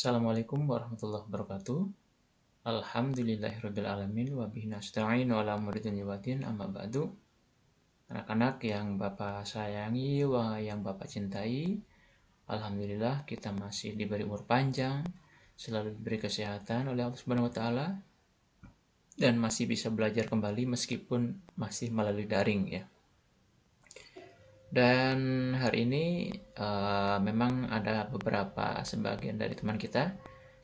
Assalamualaikum warahmatullahi wabarakatuh. Alhamdulillahirabbil alamin wa bihi nasta'inu ala umuri dunya waddin amma ba'du. Anak-anak yang Bapak sayangi, yang Bapak cintai, alhamdulillah kita masih diberi umur panjang, selalu diberi kesehatan oleh Allah Subhanahu wa taala dan masih bisa belajar kembali meskipun masih melalui daring ya. Dan hari ini memang ada sebagian dari teman kita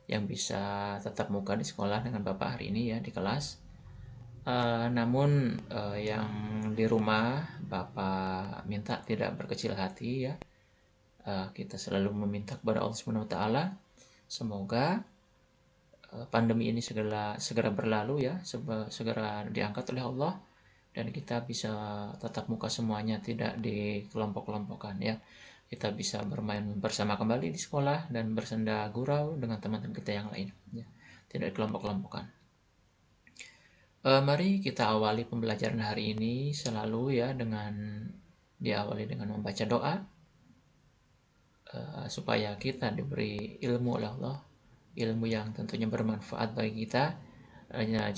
yang bisa tatap muka di sekolah dengan Bapak hari ini ya di kelas. Namun yang di rumah Bapak minta tidak berkecil hati ya. Kita selalu meminta kepada Allah Subhanahu wa taala semoga pandemi ini segera berlalu ya, segera diangkat oleh Allah dan kita bisa tatap muka semuanya, tidak dikelompok-kelompokkan ya. Kita bisa bermain bersama kembali di sekolah dan bersenda gurau dengan teman-teman kita yang lain ya. Tidak dikelompok-kelompokkan. Mari kita awali pembelajaran hari ini selalu ya diawali dengan membaca doa supaya kita diberi ilmu oleh Allah, ilmu yang tentunya bermanfaat bagi kita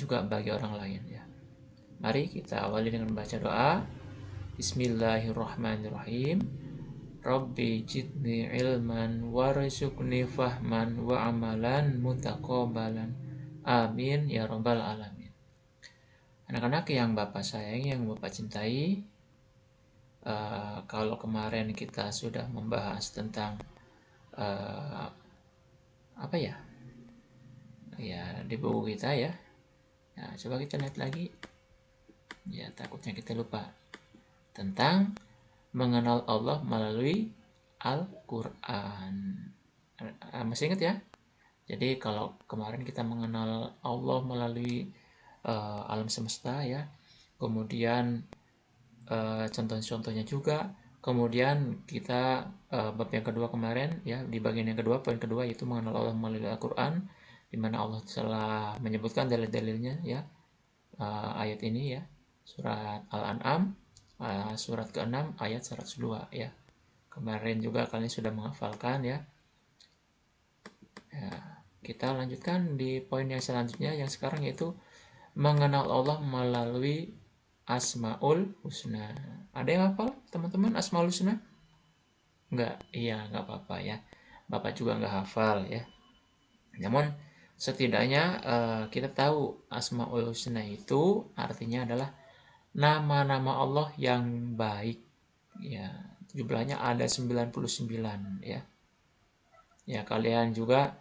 juga bagi orang lain ya. Mari kita awali dengan membaca doa. Bismillahirrahmanirrahim. Rabbi jidni ilman warzuqni fahman wa amalan mutaqabbalan. Amin ya rabbal alamin. Anak-anak yang Bapak sayangi, yang Bapak cintai, kalau kemarin kita sudah membahas tentang apa ya? Ya di buku kita ya. Nah, coba kita lihat lagi. Ya, takutnya kita lupa tentang mengenal Allah melalui Al-Quran. Masih ingat ya? Jadi kalau kemarin kita mengenal Allah melalui alam semesta ya, kemudian contoh-contohnya juga, kemudian kita bab yang kedua kemarin ya, di bagian yang kedua, poin kedua yaitu mengenal Allah melalui Al-Quran, di mana Allah telah menyebutkan dalil-dalilnya ya, ayat ini ya, surat Al-An'am surat ke-6 ayat 102 ya. Kemarin juga kalian sudah menghafalkan ya. Kita lanjutkan di poin yang selanjutnya yang sekarang yaitu mengenal Allah melalui Asmaul Husna. Ada yang hafal teman-teman Asmaul Husna? Enggak? Iya, enggak apa-apa ya. Bapak juga enggak hafal ya. Namun setidaknya kita tahu Asmaul Husna itu artinya adalah nama-nama Allah yang baik ya. Jumlahnya ada 99 ya. Ya, kalian juga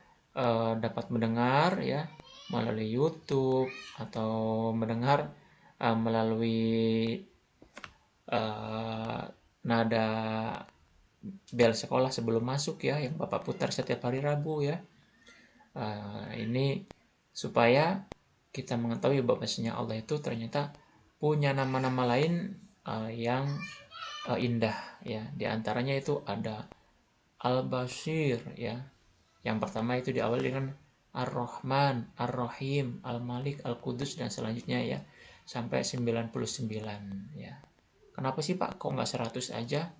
dapat mendengar ya melalui YouTube atau mendengar melalui nada bel sekolah sebelum masuk ya, yang Bapak putar setiap hari Rabu ya. Ini supaya kita mengetahui bahwasanya Allah itu ternyata punya nama-nama lain yang indah ya. Di antaranya itu ada Al-Bashir ya. Yang pertama itu diawali dengan Ar-Rahman, Ar-Rahim, Al-Malik, Al-Qudus dan selanjutnya ya sampai 99 ya. Kenapa sih Pak kok nggak 100 aja?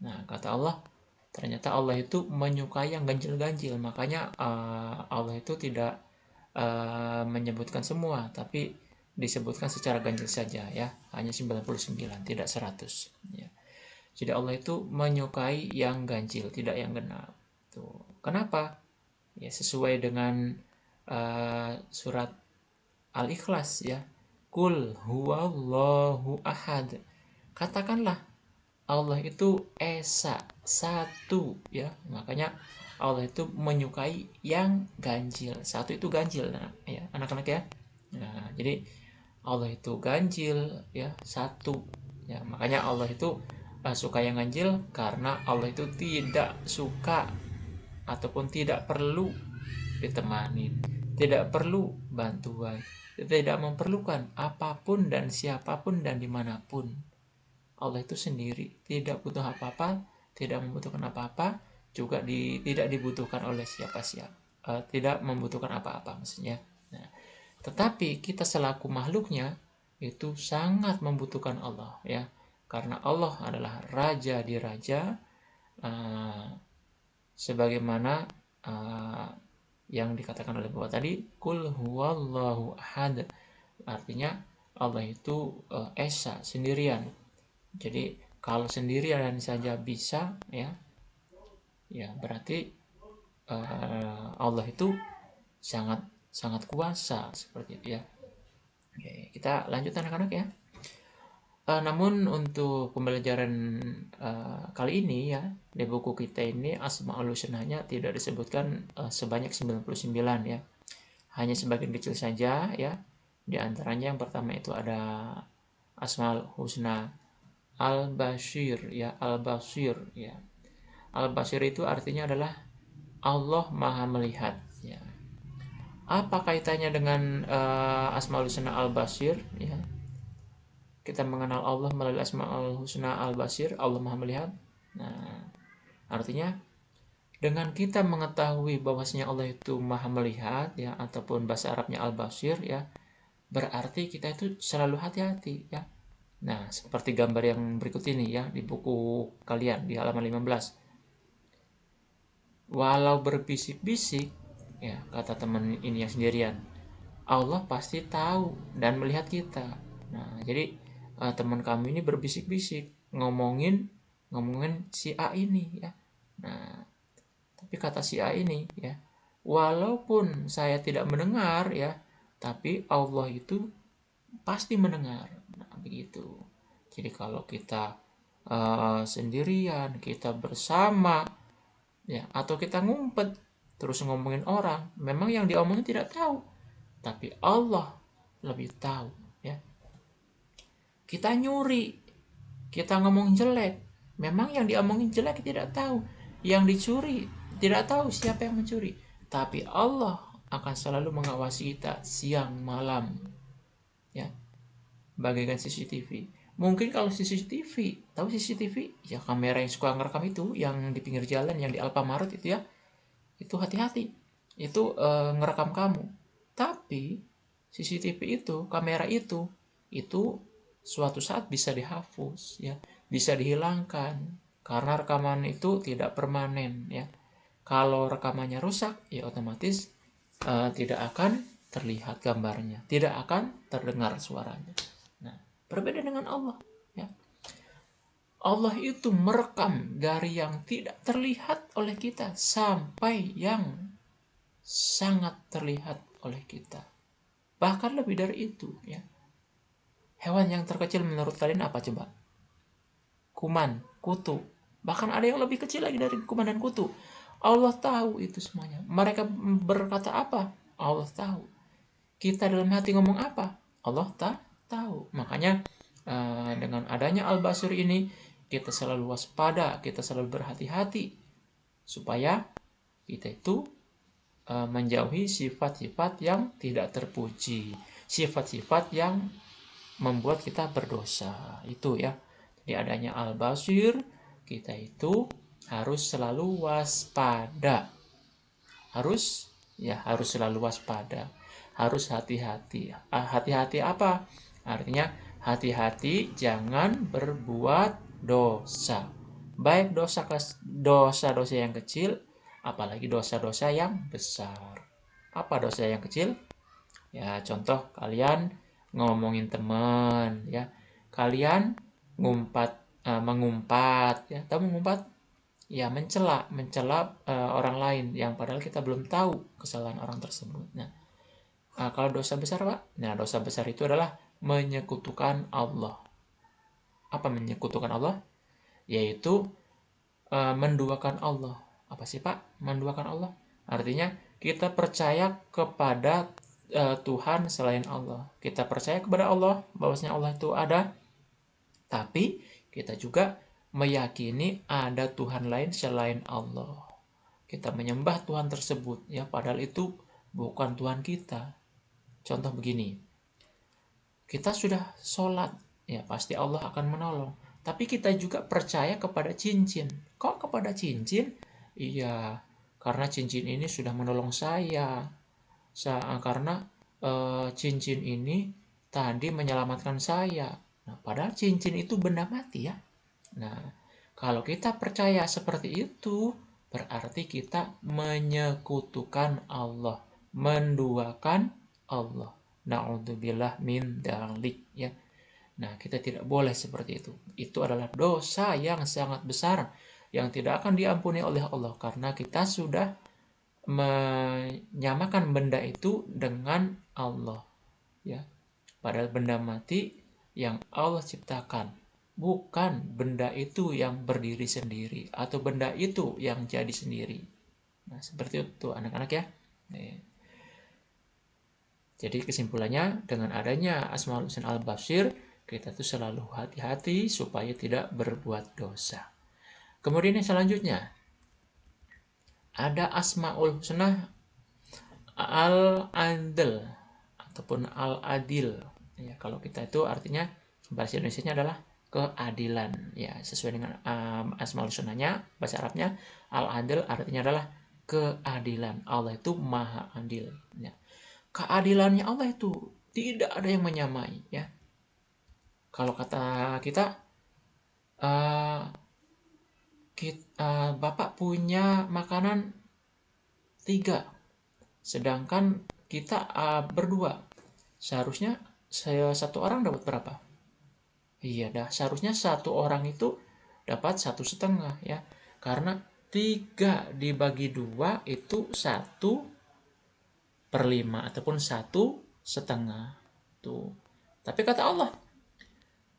Nah, kata Allah, ternyata Allah itu menyukai yang ganjil-ganjil. Makanya Allah itu tidak menyebutkan semua, tapi disebutkan secara ganjil saja ya, hanya 99, tidak 100 ya. Jadi Allah itu menyukai yang ganjil, tidak yang genap. Tuh. Kenapa? Ya sesuai dengan surat Al-Ikhlas ya. Qul huwallahu ahad. Katakanlah Allah itu esa, satu ya. Makanya Allah itu menyukai yang ganjil. Satu itu ganjil nah, ya, anak-anak ya. Nah, jadi Allah itu ganjil ya, satu. Ya, makanya Allah itu suka yang ganjil karena Allah itu tidak suka ataupun tidak perlu ditemani, tidak perlu bantuan, tidak memerlukan apapun dan siapapun dan dimanapun. Allah itu sendiri, tidak butuh apa-apa, tidak membutuhkan apa-apa, juga tidak dibutuhkan oleh siapa-siapa, tidak membutuhkan apa-apa maksudnya. Nah, tetapi kita selaku makhluknya itu sangat membutuhkan Allah ya, karena Allah adalah raja di raja, sebagaimana uh, yang dikatakan oleh Bapak tadi, kul huwallahu ahad, artinya Allah itu esa, sendirian. Jadi kalau sendirian saja bisa, ya berarti Allah itu sangat sangat kuasa, seperti itu ya. Oke, kita lanjut anak-anak ya. Namun untuk pembelajaran kali ini ya, di buku kita ini Asmaul Husnanya tidak disebutkan sebanyak 99 ya. Hanya sebagian kecil saja ya. Di antaranya yang pertama itu ada Asmaul Husna Al-Basir ya, Al-Basir ya. Al-Basir itu artinya adalah Allah Maha Melihat ya. Apa kaitannya dengan Asmaul Husna Al-Basir ya? Kita mengenal Allah melalui Asmaul Husna Al-Basir, Allah Maha Melihat. Nah, artinya dengan kita mengetahui bahwasanya Allah itu Maha Melihat ya, ataupun bahasa Arabnya Al-Basir ya, berarti kita itu selalu hati-hati ya. Nah, seperti gambar yang berikut ini ya di buku kalian di halaman 15. Walau berbisik-bisik ya, kata teman ini yang sendirian, Allah pasti tahu dan melihat kita. Nah, jadi teman kami ini berbisik-bisik ngomongin si A ini ya. Nah, tapi kata si A ini ya, walaupun saya tidak mendengar ya, tapi Allah itu pasti mendengar. Nah, begitu. Jadi kalau kita sendirian, kita bersama ya, atau kita ngumpet terus ngomongin orang, memang yang diomongin tidak tahu, tapi Allah lebih tahu ya. Kita nyuri, kita ngomong jelek, memang yang diomongin jelek tidak tahu, yang dicuri tidak tahu siapa yang mencuri, tapi Allah akan selalu mengawasi kita siang malam ya, bagaikan CCTV. Mungkin kalau CCTV, tahu CCTV ya, kamera yang suka ngerekam itu, yang di pinggir jalan, yang di Alfamart itu ya, itu hati-hati, itu ngerekam kamu. Tapi CCTV itu, kamera itu suatu saat bisa dihapus ya, bisa dihilangkan, karena rekaman itu tidak permanen ya. Kalau rekamannya rusak ya otomatis tidak akan terlihat gambarnya, tidak akan terdengar suaranya. Nah, berbeda dengan Allah ya. Allah itu merekam dari yang tidak terlihat oleh kita sampai yang sangat terlihat oleh kita. Bahkan lebih dari itu ya. Hewan yang terkecil menurut kalian apa coba? Kuman, kutu. Bahkan ada yang lebih kecil lagi dari kuman dan kutu. Allah tahu itu semuanya. Mereka berkata apa? Allah tahu. Kita dalam hati ngomong apa? Allah tahu. Makanya dengan adanya Al-Basir ini, kita selalu waspada, kita selalu berhati-hati supaya kita itu menjauhi sifat-sifat yang tidak terpuji, sifat-sifat yang membuat kita berdosa itu ya. Jadi adanya Al-Basir, kita itu harus selalu waspada. Harus selalu waspada. Harus hati-hati. Hati-hati apa? Artinya hati-hati jangan berbuat dosa. Baik dosa-dosa yang kecil, apalagi dosa-dosa yang besar. Apa dosa yang kecil? Ya, contoh kalian ngomongin teman ya, kalian mengumpat ya, tahu mengumpat ya, mencela orang lain yang padahal kita belum tahu kesalahan orang tersebut. Nah, kalau dosa besar Pak, nah dosa besar itu adalah menyekutukan Allah. Apa menyekutukan Allah? Yaitu menduakan Allah. Apa sih Pak menduakan Allah? Artinya kita percaya kepada Tuhan selain Allah. Kita percaya kepada Allah, bahwasanya Allah itu ada, tapi kita juga meyakini ada Tuhan lain selain Allah. Kita menyembah Tuhan tersebut ya, padahal itu bukan Tuhan kita. Contoh begini, kita sudah sholat ya, pasti Allah akan menolong, tapi kita juga percaya kepada cincin. Kok kepada cincin? Iya, karena cincin ini sudah menolong saya. Karena cincin ini tadi menyelamatkan saya. Nah, padahal cincin itu benda mati ya. Nah, kalau kita percaya seperti itu, berarti kita menyekutukan Allah, menduakan Allah. Na'udzubillah min dzalik, ya. Nah, kita tidak boleh seperti itu. Itu adalah dosa yang sangat besar yang tidak akan diampuni oleh Allah karena kita sudah menyamakan benda itu dengan Allah, ya. Padahal benda mati yang Allah ciptakan, bukan benda itu yang berdiri sendiri atau benda itu yang jadi sendiri. Nah, seperti itu anak-anak ya. Jadi kesimpulannya, dengan adanya Asmaul Husna Al-Basir, kita tuh selalu hati-hati supaya tidak berbuat dosa. Kemudian yang selanjutnya, ada Asmaul Husna Al-Adl ataupun Al-Adil. Ya, kalau kita itu artinya bahasa Indonesianya adalah keadilan. Ya, sesuai dengan Asmaul Husnanya, bahasa Arabnya Al-Adil artinya adalah keadilan. Allah itu Maha Adil. Ya. Keadilannya Allah itu tidak ada yang menyamai, ya. Kalau kata kita, Bapak punya makanan 3, sedangkan kita berdua, seharusnya satu orang dapat berapa? Iya, seharusnya satu orang itu dapat 1,5, ya, karena 3 dibagi 2 itu 1/5 ataupun 1,5 tuh. Tapi kata Allah,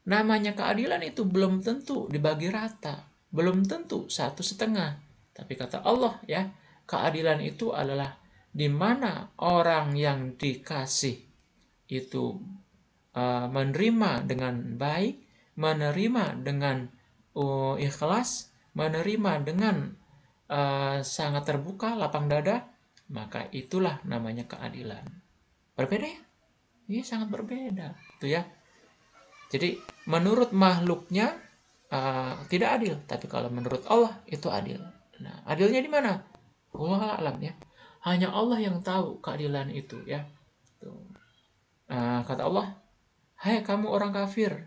namanya keadilan itu belum tentu dibagi rata, belum tentu 1,5. Tapi kata Allah, ya, keadilan itu adalah di mana orang yang dikasih itu menerima dengan baik, menerima dengan ikhlas, menerima dengan sangat terbuka, lapang dada, maka itulah namanya keadilan. Berbeda ya? Iya, sangat berbeda. Itu ya. Jadi menurut makhluknya tidak adil, tapi kalau menurut Allah itu adil. Nah, adilnya di mana? Wallahu a'lam, ya. Hanya Allah yang tahu keadilan itu, ya. Tuh. Kata Allah, hai kamu orang kafir,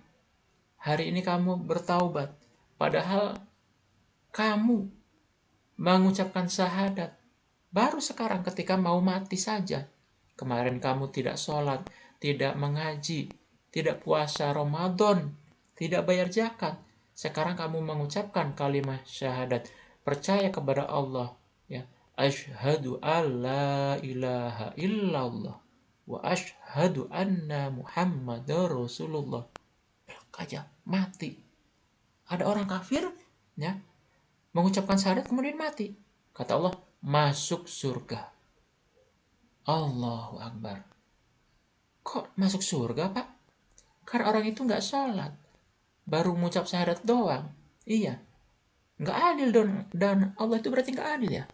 hari ini kamu bertaubat, padahal kamu mengucapkan syahadat baru sekarang ketika mau mati saja. Kemarin kamu tidak sholat, tidak mengaji, tidak puasa Ramadan, tidak bayar zakat. Sekarang kamu mengucapkan kalimat syahadat, percaya kepada Allah, ya. Asyhadu alla ilaha illallah wa asyhadu anna Muhammadar Rasulullah. Aja mati. Ada orang kafir, ya, mengucapkan syahadat kemudian mati. Kata Allah, masuk surga. Allahu Akbar. Kok masuk surga, Pak? Kan orang itu nggak sholat, baru mengucap syahadat doang. Iya, nggak adil dong, dan Allah itu berarti nggak adil, ya.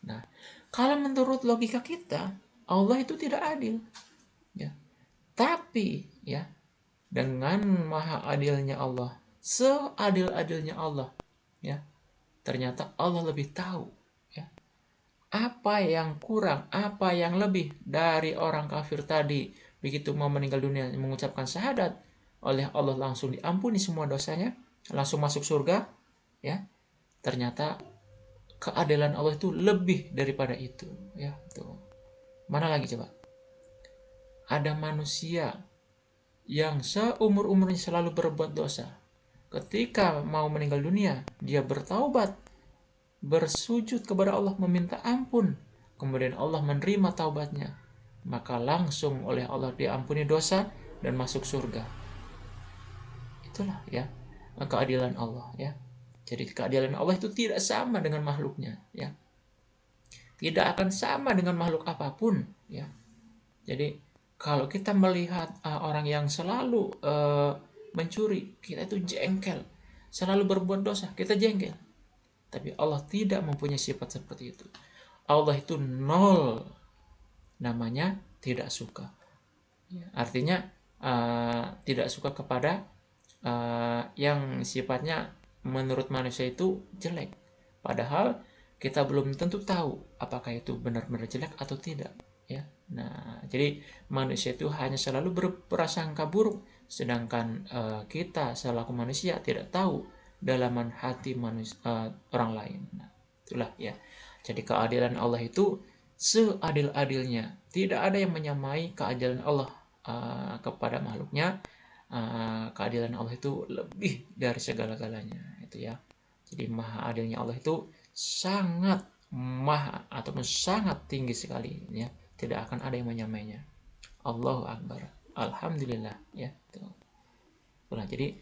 Nah, kalau menurut logika kita, Allah itu tidak adil, ya. Tapi, ya, dengan maha adilnya Allah, seadil-adilnya Allah, ya, ternyata Allah lebih tahu, ya, apa yang kurang, apa yang lebih dari orang kafir tadi. Begitu mau meninggal dunia mengucapkan syahadat, oleh Allah langsung diampuni semua dosanya, langsung masuk surga, ya. Ternyata keadilan Allah itu lebih daripada itu, ya. Tuh. Mana lagi coba? Ada manusia yang seumur-umurnya selalu berbuat dosa. Ketika mau meninggal dunia, dia bertaubat, bersujud kepada Allah, meminta ampun. Kemudian Allah menerima taubatnya. Maka langsung oleh Allah diampuni dosa dan masuk surga. Itulah, ya, keadilan Allah, ya. Jadi keadilan Allah itu tidak sama dengan makhluknya, ya. Tidak akan sama dengan makhluk apapun, ya. Jadi kalau kita melihat orang yang selalu mencuri, kita itu jengkel. Selalu berbuat dosa, kita jengkel. Tapi Allah tidak mempunyai sifat seperti itu. Allah itu nol, namanya tidak suka. Artinya tidak suka kepada yang sifatnya menurut manusia itu jelek. Padahal kita belum tentu tahu apakah itu benar-benar jelek atau tidak, ya. Nah, jadi manusia itu hanya selalu berprasangka buruk, sedangkan kita selaku manusia tidak tahu dalaman hati manusia, orang lain. Nah, itu Itulah ya. Jadi keadilan Allah itu seadil-adilnya. Tidak ada yang menyamai keadilan Allah kepada makhluknya. Keadilan Allah itu lebih dari segala-galanya, itu ya. Jadi maha adilnya Allah itu sangat maha ataupun sangat tinggi sekali ya. Tidak akan ada yang menyamainya. Allahu Akbar. Alhamdulillah ya. Nah, jadi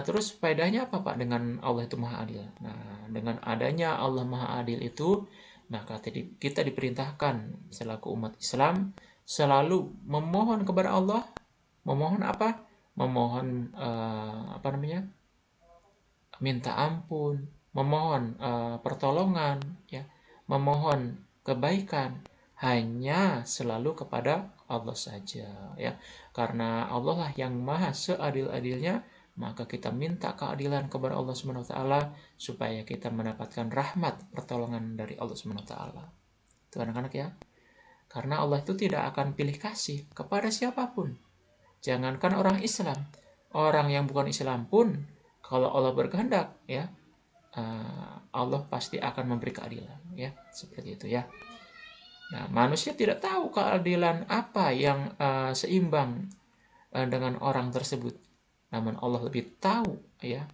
terus faedahnya apa Pak dengan Allah itu maha adil? Nah, dengan adanya Allah maha adil itu, maka kita diperintahkan selaku umat Islam selalu memohon kepada Allah. Memohon apa? Memohon minta ampun, memohon pertolongan, ya, memohon kebaikan hanya selalu kepada Allah saja, ya. Karena Allah lah yang maha seadil-adilnya, maka kita minta keadilan kepada Allah Subhanahu wa taala supaya kita mendapatkan rahmat pertolongan dari Allah Subhanahu wa taala. Itu anak-anak ya. Karena Allah itu tidak akan pilih kasih kepada siapapun. Jangankan orang Islam, orang yang bukan Islam pun kalau Allah berkehendak ya, Allah pasti akan memberi keadilan ya, seperti itu ya. Nah, manusia tidak tahu keadilan apa yang seimbang dengan orang tersebut. Namun Allah lebih tahu ya,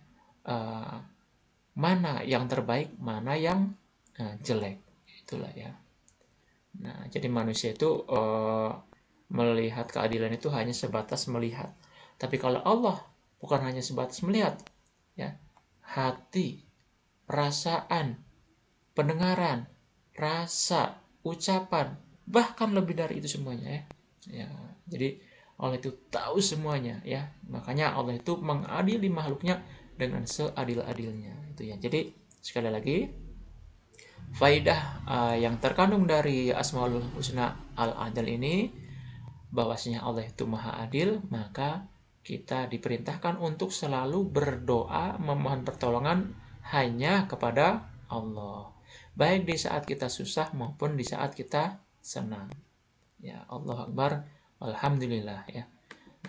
mana yang terbaik, mana yang jelek. Itulah ya. Nah, jadi manusia itu melihat keadilan itu hanya sebatas melihat. Tapi kalau Allah bukan hanya sebatas melihat, ya, hati, perasaan, pendengaran, rasa, ucapan, bahkan lebih dari itu semuanya ya. Ya, jadi Allah itu tahu semuanya ya. Makanya Allah itu mengadili makhluknya dengan seadil-adilnya itu ya. Jadi sekali lagi faidah yang terkandung dari Asmaul Husna Al-Adil ini bahwasanya Allah itu maha adil, maka kita diperintahkan untuk selalu berdoa memohon pertolongan hanya kepada Allah, baik di saat kita susah maupun di saat kita senang ya. Allah Akbar, alhamdulillah ya.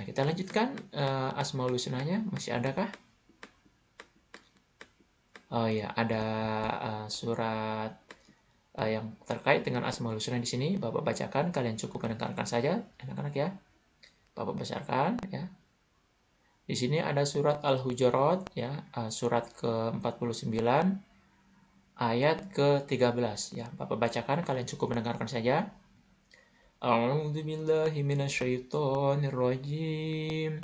Nah, kita lanjutkan Asmaul Husnanya. Masih adakah? Oh ya, ada surat yang terkait dengan Asmaul Husna di sini. Bapak bacakan, kalian cukup mendengarkan saja anak-anak ya. Bapak bacakan ya. Di sini ada surat Al-Hujurat ya, surat ke-49 ayat ke-13 ya. Bapak bacakan, kalian cukup mendengarkan saja. A'udzubillahi minasyaitonirrajim.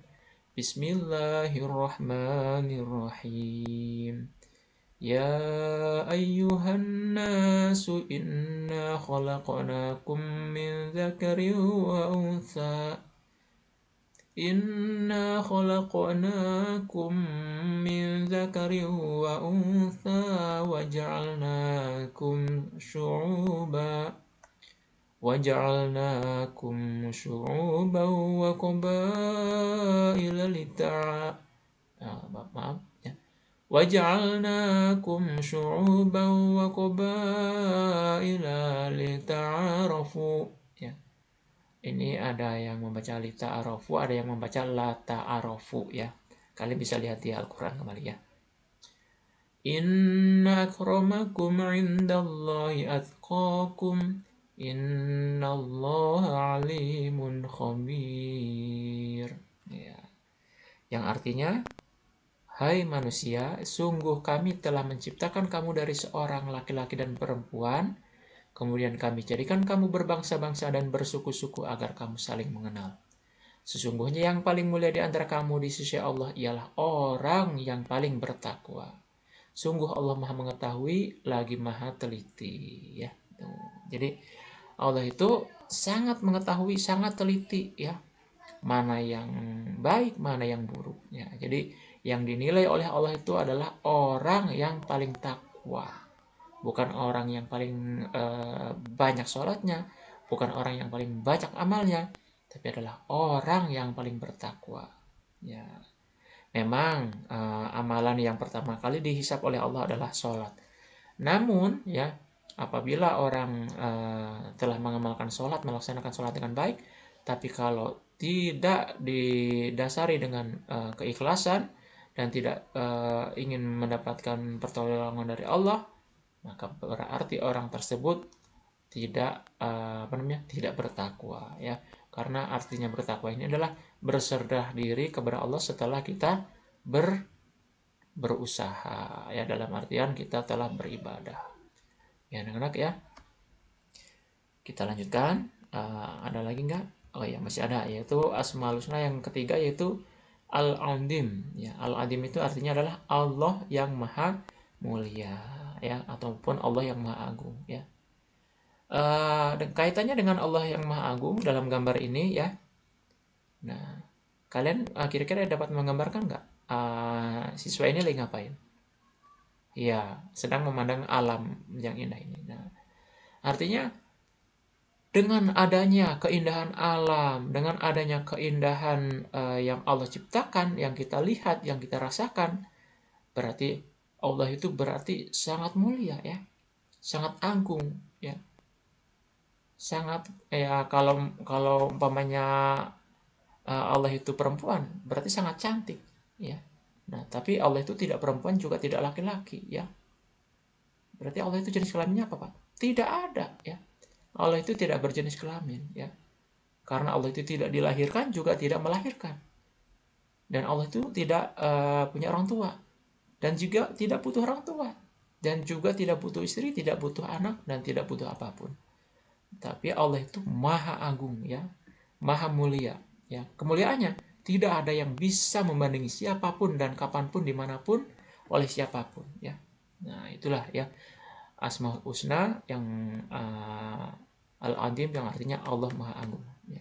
Bismillahirrahmanirrahim. Ya ayyuhan nasu inna khalaqnakum min dzakarin wa untha. Inna khalaqnakum min dzakarin wa untha wa ja'alnakum syu'uban wa qabaila lita'arafu. Ini ada yang membaca lita'arafu, ada yang membaca lata'arafu ya. Kalian bisa lihat di Al-Quran kembali ya. Inna akramakum indallahi atqakum. Innallaha alimun khabir. Ya. Yang artinya, hai manusia, sungguh kami telah menciptakan kamu dari seorang laki-laki dan perempuan. Kemudian kami jadikan kamu berbangsa-bangsa dan bersuku-suku agar kamu saling mengenal. Sesungguhnya yang paling mulia di antara kamu di sisi Allah ialah orang yang paling bertakwa. Sungguh Allah maha mengetahui lagi maha teliti. Ya. Jadi Allah itu sangat mengetahui, sangat teliti ya. Mana yang baik, mana yang buruk. Ya. Jadi yang dinilai oleh Allah itu adalah orang yang paling takwa. Bukan orang yang paling banyak sholatnya, bukan orang yang paling banyak amalnya, tapi adalah orang yang paling bertakwa. Ya, memang amalan yang pertama kali dihisap oleh Allah adalah sholat. Namun, ya, apabila orang telah mengamalkan sholat, melaksanakan sholat dengan baik, tapi kalau tidak didasari dengan keikhlasan dan tidak ingin mendapatkan pertolongan dari Allah, maka berarti orang tersebut tidak bertakwa ya. Karena artinya bertakwa ini adalah berserah diri kepada Allah setelah kita berusaha ya, dalam artian kita telah beribadah. Ya anak-anak ya. Kita lanjutkan. Ada lagi nggak? Oh ya, masih ada, yaitu Asmaul Husna yang ketiga, yaitu Al-Adim ya. Al-Adim itu artinya adalah Allah yang maha mulia ya, ataupun Allah yang maha agung ya. Dan kaitannya dengan Allah yang maha agung dalam gambar ini ya. Nah, kalian kira-kira dapat menggambarkan nggak siswa ini lagi ngapain? Ya, sedang memandang alam yang indah ini. Nah, artinya dengan adanya keindahan alam, dengan adanya keindahan yang Allah ciptakan, yang kita lihat, yang kita rasakan, berarti Allah itu berarti sangat mulia ya, sangat agung ya, sangat ya. Kalau umpamanya Allah itu perempuan, berarti sangat cantik ya. Nah, tapi Allah itu tidak perempuan juga tidak laki-laki ya. Berarti Allah itu jenis kelaminnya apa, Pak? Tidak ada ya. Allah itu tidak berjenis kelamin ya. Karena Allah itu tidak dilahirkan juga tidak melahirkan. Dan Allah itu tidak punya orang tua. Dan juga tidak butuh orang tua. Dan juga tidak butuh istri, tidak butuh anak, dan tidak butuh apapun. Tapi Allah itu maha agung ya. Maha mulia ya. Kemuliaannya tidak ada yang bisa membandingi siapapun dan kapanpun, dimanapun, oleh siapapun ya. Nah itulah ya Asmaul Husna yang Al-Adim yang artinya Allah maha agung ya.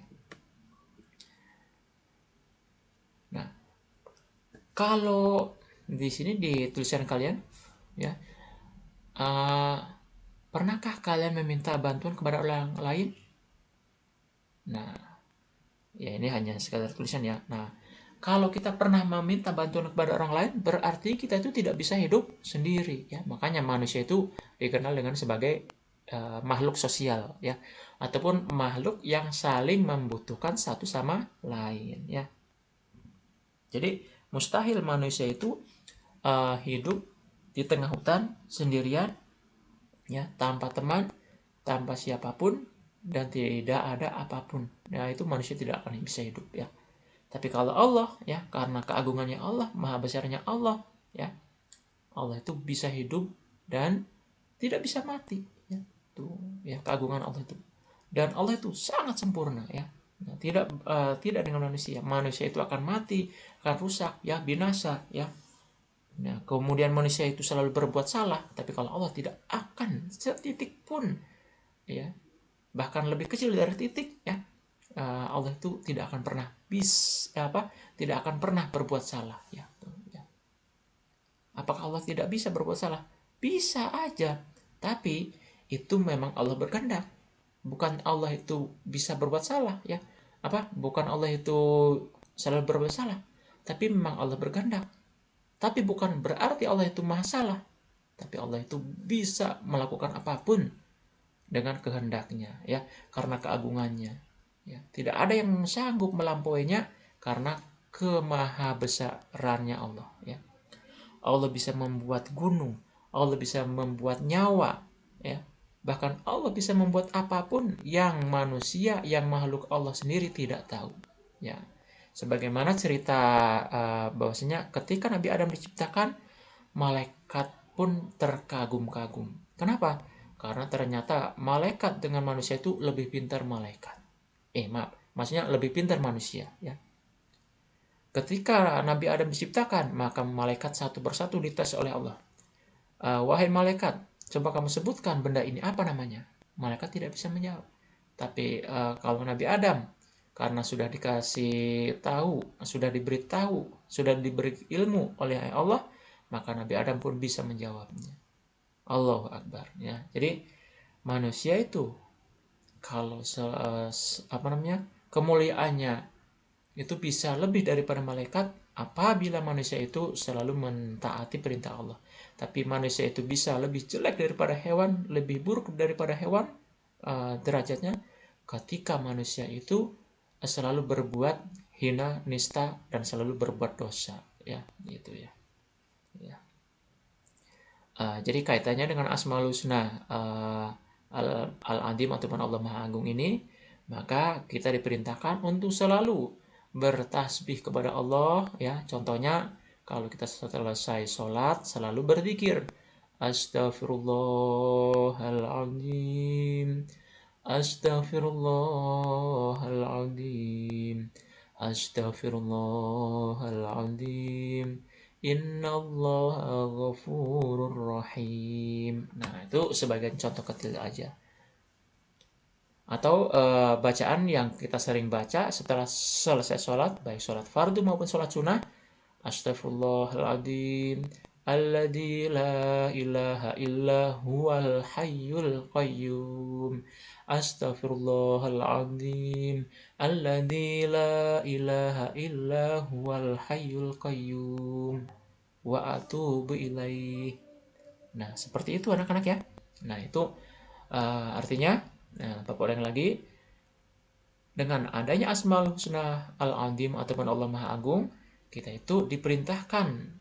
Nah, kalau di sini di tulisan kalian ya, pernahkah kalian meminta bantuan kepada orang lain? Nah, ya ini hanya sekadar tulisan ya. Nah, kalau kita pernah meminta bantuan kepada orang lain, berarti kita itu tidak bisa hidup sendiri ya. Makanya manusia itu dikenal dengan sebagai makhluk sosial ya, ataupun makhluk yang saling membutuhkan satu sama lain ya. Jadi mustahil manusia itu hidup di tengah hutan sendirian ya, tanpa teman, tanpa siapapun, dan tidak ada apapun. Nah, itu manusia tidak akan bisa hidup ya. Tapi kalau Allah ya, karena keagungannya Allah, maha besarnya Allah ya, Allah itu bisa hidup dan tidak bisa mati ya. Tuh ya, keagungan Allah itu. Dan Allah itu sangat sempurna ya. Nah, tidak dengan manusia. Manusia itu akan mati, akan rusak ya, binasa ya. Nah, kemudian manusia itu selalu berbuat salah, tapi kalau Allah tidak akan setitik pun ya, bahkan lebih kecil dari titik ya. Allah itu tidak akan pernah tidak akan pernah berbuat salah ya. Apakah Allah tidak bisa berbuat salah? Bisa aja. Tapi itu memang Allah berkehendak. Bukan Allah itu bisa berbuat salah ya. Bukan Allah itu selalu berbuat salah. Tapi memang Allah berkehendak. Tapi bukan berarti Allah itu maha salah. Tapi Allah itu bisa melakukan apapun dengan kehendaknya ya, karena keagungannya ya. Tidak ada yang sanggup melampauinya karena kemahabesarannya Allah ya. Allah bisa membuat gunung, Allah bisa membuat nyawa ya. Bahkan Allah bisa membuat apapun yang manusia, yang makhluk Allah sendiri tidak tahu ya. Sebagaimana cerita bahwasanya ketika Nabi Adam diciptakan, malaikat pun terkagum-kagum. Kenapa? Karena ternyata malaikat dengan manusia itu lebih pintar malaikat. Maksudnya lebih pintar manusia ya. Ketika Nabi Adam diciptakan, maka malaikat satu persatu dites oleh Allah. Wahai malaikat, coba kamu sebutkan benda ini apa namanya? Malaikat tidak bisa menjawab. Tapi kalau Nabi Adam, karena sudah dikasih tahu, sudah diberitahu, sudah diberi ilmu oleh Allah, maka Nabi Adam pun bisa menjawabnya. Allahu Akbar ya. Jadi manusia itu kalau kemuliaannya itu bisa lebih daripada malaikat apabila manusia itu selalu mentaati perintah Allah. Tapi manusia itu bisa lebih jelek daripada hewan, lebih buruk daripada hewan derajatnya ketika manusia itu selalu berbuat hina, nista, dan selalu berbuat dosa ya, gitu ya. Ya. Jadi kaitannya dengan Asmaul Husna, Al-Azim ataupun Allah Maha Agung ini, maka kita diperintahkan untuk selalu bertasbih kepada Allah, ya. Contohnya kalau kita selesai sholat selalu berzikir, Astaghfirullahaladzim, Astaghfirullahaladzim, Astaghfirullahaladzim, Innallaha ghafurur rahim. Nah, itu sebagai contoh kecil aja. Atau bacaan yang kita sering baca setelah selesai sholat, baik sholat fardu maupun sholat sunnah. Astaghfirullahaladzim, alladzi la ilaha illa huwal hayyul qayyum. Astaghfirullahaladzim, alladzi la ilaha illa huwal hayyul qayyum. Wa atubu ilaih. Nah, seperti itu anak-anak ya. Nah, itu artinya, Bapak ulang lagi, dengan adanya Asmaul Husna Al-Azim ataupun Allah Maha Agung, kita itu diperintahkan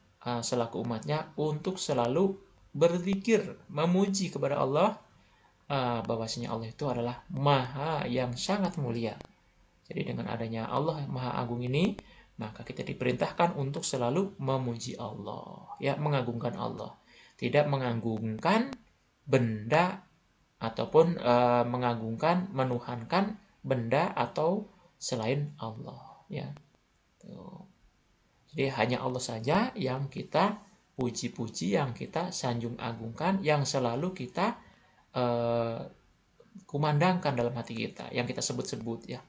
selaku umatnya untuk selalu berzikir, memuji kepada Allah, bahwasanya Allah itu adalah Maha yang sangat mulia. Jadi dengan adanya Allah Maha Agung ini, maka kita diperintahkan untuk selalu memuji Allah, ya, mengagungkan Allah. Tidak mengagungkan benda ataupun mengagungkan, menuhankan benda atau selain Allah, ya. Tuh. Jadi hanya Allah saja yang kita puji-puji, yang kita sanjung agungkan, yang selalu kita kumandangkan dalam hati kita, yang kita sebut-sebut, ya.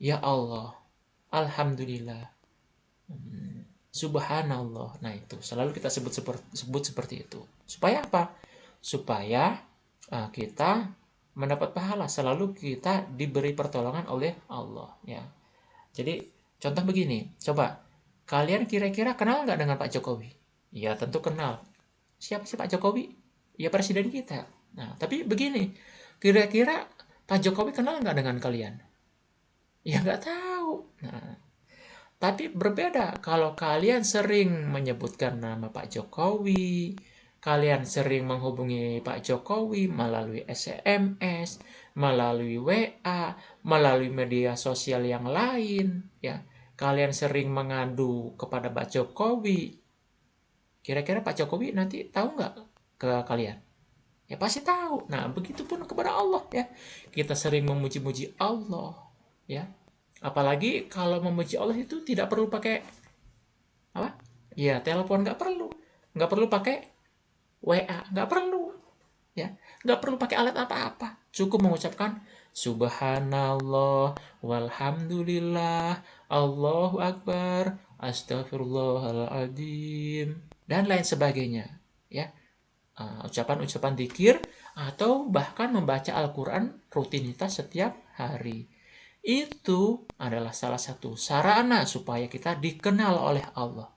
Ya Allah, Alhamdulillah, Subhanallah. Nah, itu selalu kita sebut seperti itu. Supaya apa? Supaya kita mendapat pahala, selalu kita diberi pertolongan oleh Allah, ya. Jadi contoh begini, coba kalian kira-kira kenal nggak dengan Pak Jokowi? Ya tentu kenal. Siapa sih Pak Jokowi? Ya presiden kita. Nah, tapi begini, kira-kira Pak Jokowi kenal nggak dengan kalian? Ya nggak tahu. Nah, tapi berbeda kalau kalian sering menyebutkan nama Pak Jokowi, kalian sering menghubungi Pak Jokowi melalui SMS, melalui WA, melalui media sosial yang lain, ya. Kalian sering mengadu kepada Pak Jokowi. Kira-kira Pak Jokowi nanti tahu nggak ke kalian? Ya pasti tahu. Nah, begitupun kepada Allah, ya. Kita sering memuji-muji Allah, ya. Apalagi kalau memuji Allah itu tidak perlu pakai apa? Ya, telepon nggak perlu pakai WA, nggak perlu, ya, nggak perlu pakai alat apa-apa, cukup mengucapkan Subhanallah, walhamdulillah, Allahu Akbar, Astaghfirullahaladzim, dan lain sebagainya, ya. Ucapan-ucapan zikir atau bahkan membaca Al-Quran rutinitas setiap hari. Itu adalah salah satu sarana supaya kita dikenal oleh Allah.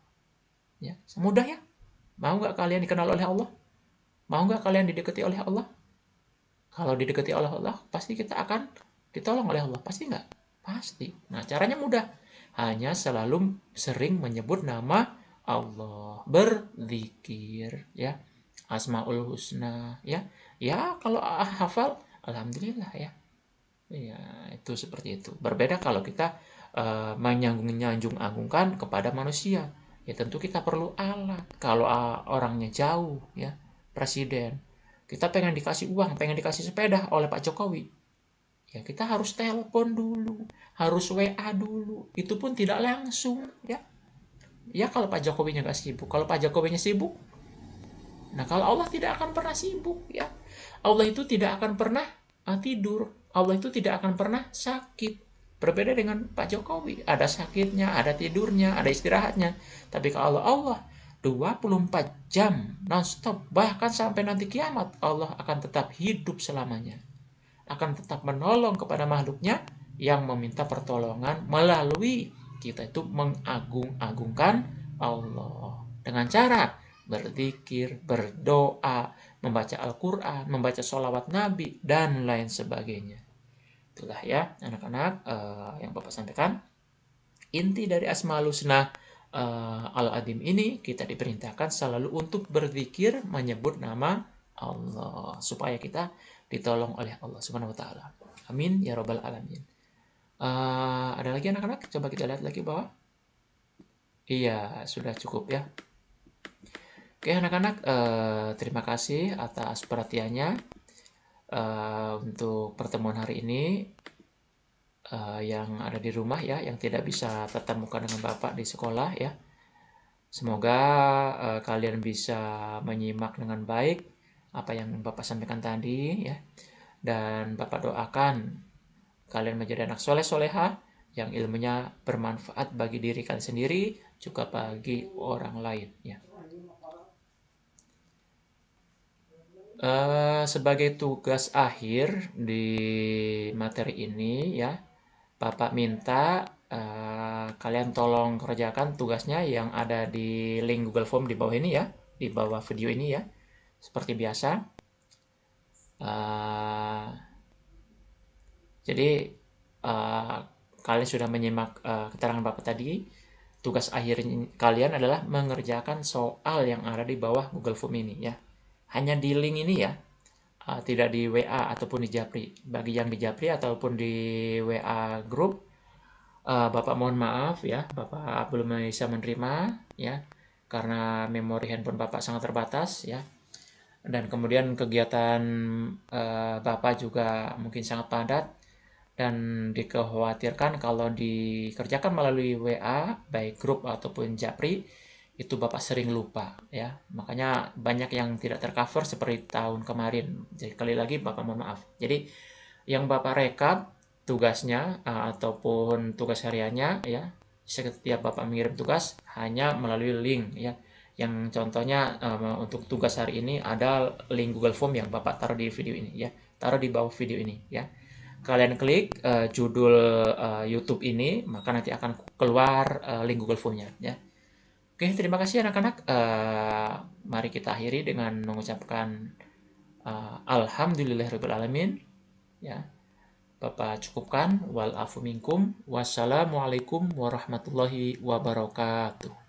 Ya, semudah ya. Mau nggak kalian dikenal oleh Allah? Mau nggak kalian didekati oleh Allah? Kalau didekati oleh Allah, pasti kita akan ditolong oleh Allah. Pasti nggak? Pasti. Nah, caranya mudah. Hanya selalu sering menyebut nama Allah. Berzikir, ya. Asmaul Husna, ya. Ya, kalau hafal, alhamdulillah, ya. Ya, itu seperti itu. Berbeda kalau kita menyanjung agungkan kepada manusia. Ya tentu kita perlu alat. Kalau orangnya jauh, ya, presiden, kita pengen dikasih uang, pengen dikasih sepeda oleh Pak Jokowi, ya kita harus telepon dulu, harus WA dulu. Itu pun tidak langsung, ya. Ya kalau Pak Jokowinya nggak sibuk. Kalau Pak Jokowinya sibuk, nah kalau Allah tidak akan pernah sibuk, ya. Allah itu tidak akan pernah tidur. Allah itu tidak akan pernah sakit. Berbeda dengan Pak Jokowi, ada sakitnya, ada tidurnya, ada istirahatnya. Tapi kalau Allah 24 jam non-stop, bahkan sampai nanti kiamat, Allah akan tetap hidup selamanya. Akan tetap menolong kepada makhluknya yang meminta pertolongan melalui kita itu mengagung-agungkan Allah. Dengan cara berzikir, berdoa, membaca Al-Quran, membaca sholawat Nabi, dan lain sebagainya. Itulah ya anak-anak yang Bapak sampaikan. Inti dari Asmaul Husna Al-Adim ini kita diperintahkan selalu untuk berzikir menyebut nama Allah supaya kita ditolong oleh Allah Subhanahu wa taala. Amin ya rabbal alamin. Ada lagi anak-anak? Coba kita lihat lagi bawah. Iya, sudah cukup ya. Oke anak-anak, terima kasih atas perhatiannya untuk pertemuan hari ini. Yang ada di rumah ya, yang tidak bisa tatap muka dengan Bapak di sekolah ya. Semoga kalian bisa menyimak dengan baik apa yang Bapak sampaikan tadi ya. Dan Bapak doakan kalian menjadi anak soleh-soleha yang ilmunya bermanfaat bagi diri kalian sendiri juga bagi orang lain ya. Sebagai tugas akhir di materi ini ya, Bapak minta kalian tolong kerjakan tugasnya yang ada di link Google Form di bawah ini ya, di bawah video ini ya, seperti biasa. Jadi kalian sudah menyimak keterangan Bapak tadi. Tugas akhir kalian adalah mengerjakan soal yang ada di bawah Google Form ini ya. Hanya di link ini ya. Tidak di WA ataupun di Japri. Bagi yang di Japri ataupun di WA grup, Bapak mohon maaf ya, Bapak belum bisa menerima ya, karena memori handphone Bapak sangat terbatas ya. Dan kemudian kegiatan Bapak juga mungkin sangat padat dan dikhawatirkan kalau dikerjakan melalui WA, baik grup ataupun Japri, itu Bapak sering lupa ya. Makanya banyak yang tidak tercover seperti tahun kemarin. Jadi sekali lagi Bapak mohon maaf. Jadi yang Bapak rekap tugasnya ataupun tugas hariannya ya, setiap Bapak mengirim tugas hanya melalui link ya. Yang contohnya untuk tugas hari ini ada link Google Form yang Bapak taruh di video ini ya. Taruh di bawah video ini ya. Kalian klik judul YouTube ini, maka nanti akan keluar link Google Form-nya ya. Oke, terima kasih anak-anak. Mari kita akhiri dengan mengucapkan alhamdulillahirabbil alamin ya. Bapak cukupkan. Wal afu minkum. Wassalamualaikum warahmatullahi wabarakatuh.